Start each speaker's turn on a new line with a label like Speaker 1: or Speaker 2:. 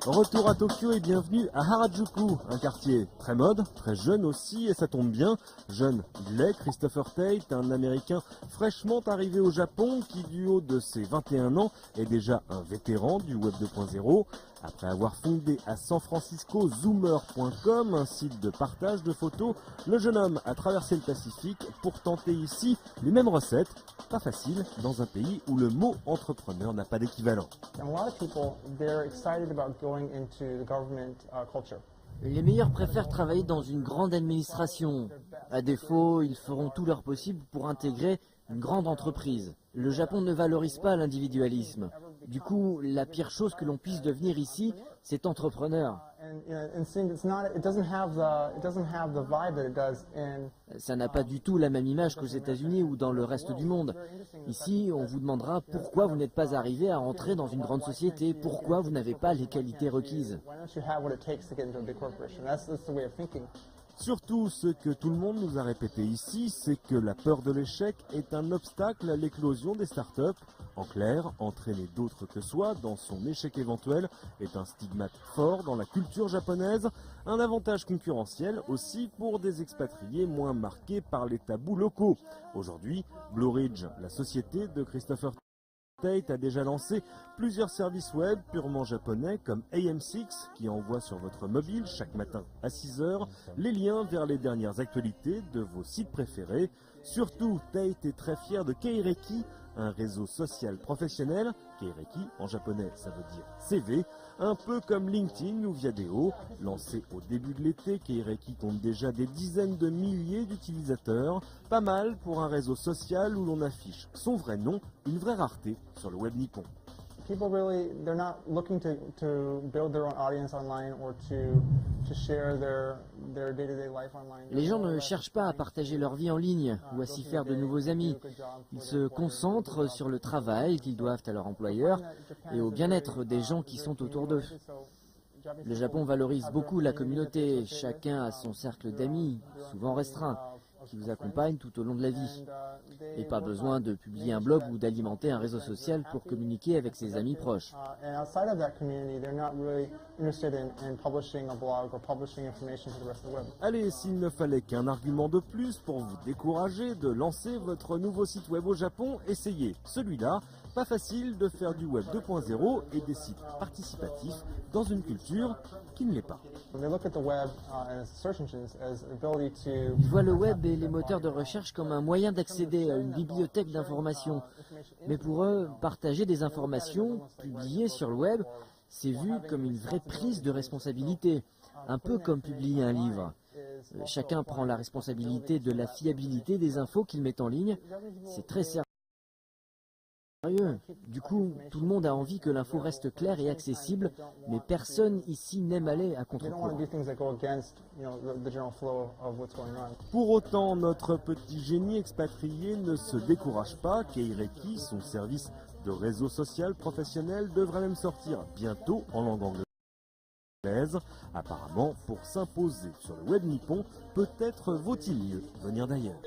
Speaker 1: Retour à Tokyo et bienvenue à Harajuku, un quartier très mode, très jeune aussi, et ça tombe bien. Jeune, il est Christopher Tate, un Américain fraîchement arrivé au Japon qui, du haut de ses 21 ans, est déjà un vétéran du Web 2.0. Après avoir fondé à San Francisco Zoomer.com, un site de partage de photos, le jeune homme a traversé le Pacifique pour tenter ici les mêmes recettes. Pas facile dans un pays où le mot entrepreneur n'a pas d'équivalent.
Speaker 2: Les meilleurs préfèrent travailler dans une grande administration. À défaut, ils feront tout leur possible pour intégrer une grande entreprise. Le Japon ne valorise pas l'individualisme. Du coup, la pire chose que l'on puisse devenir ici, c'est entrepreneur. Ça n'a pas du tout la même image qu'aux États-Unis ou dans le reste du monde. Ici, on vous demandera pourquoi vous n'êtes pas arrivé à entrer dans une grande société, pourquoi vous n'avez pas les qualités requises.
Speaker 1: Surtout, ce que tout le monde nous a répété ici, c'est que la peur de l'échec est un obstacle à l'éclosion des startups. En clair, entraîner d'autres que soi dans son échec éventuel est un stigmate fort dans la culture japonaise, un avantage concurrentiel aussi pour des expatriés moins marqués par les tabous locaux. Aujourd'hui, Blue Ridge, la société de Christopher Tate, a déjà lancé plusieurs services web purement japonais comme AM6 qui envoie sur votre mobile chaque matin à 6 h les liens vers les dernières actualités de vos sites préférés. Surtout, Tate est très fier de Keireki, un réseau social professionnel. Keireki, en japonais, ça veut dire CV, un peu comme LinkedIn ou Viadeo. Lancé au début de l'été, Keireki compte déjà des dizaines de milliers d'utilisateurs. Pas mal pour un réseau social où l'on affiche son vrai nom, une vraie rareté sur le web nippon.
Speaker 3: They're not looking to build their own audience online or to share their day-to-day life online.
Speaker 2: Les gens ne cherchent pas à partager leur vie en ligne ou à s'y faire de nouveaux amis. Ils se concentrent sur le travail qu'ils doivent à leur employeur et au bien-être des gens qui sont autour d'eux. Le Japon valorise beaucoup la communauté. Chacun a son cercle d'amis, souvent restreint, qui vous accompagne tout au long de la vie. Et pas besoin de publier un blog ou d'alimenter un réseau social pour communiquer avec ses amis proches.
Speaker 1: Allez, s'il ne fallait qu'un argument de plus pour vous décourager de lancer votre nouveau site web au Japon, essayez celui-là. Pas facile de faire du web 2.0 et des sites participatifs dans une culture qui ne l'est pas.
Speaker 2: Ils voient le web et les moteurs de recherche comme un moyen d'accéder à une bibliothèque d'informations. Mais pour eux, partager des informations publiées sur le web, c'est vu comme une vraie prise de responsabilité, un peu comme publier un livre. Chacun prend la responsabilité de la fiabilité des infos qu'il met en ligne. C'est très sérieux. Du coup, tout le monde a envie que l'info reste claire et accessible, mais personne ici n'aime aller à contre-courant.
Speaker 1: Pour autant, notre petit génie expatrié ne se décourage pas. Keireki, son service de réseau social professionnel, devrait même sortir bientôt en langue anglaise. Apparemment, pour s'imposer sur le web nippon, peut-être vaut-il mieux venir d'ailleurs.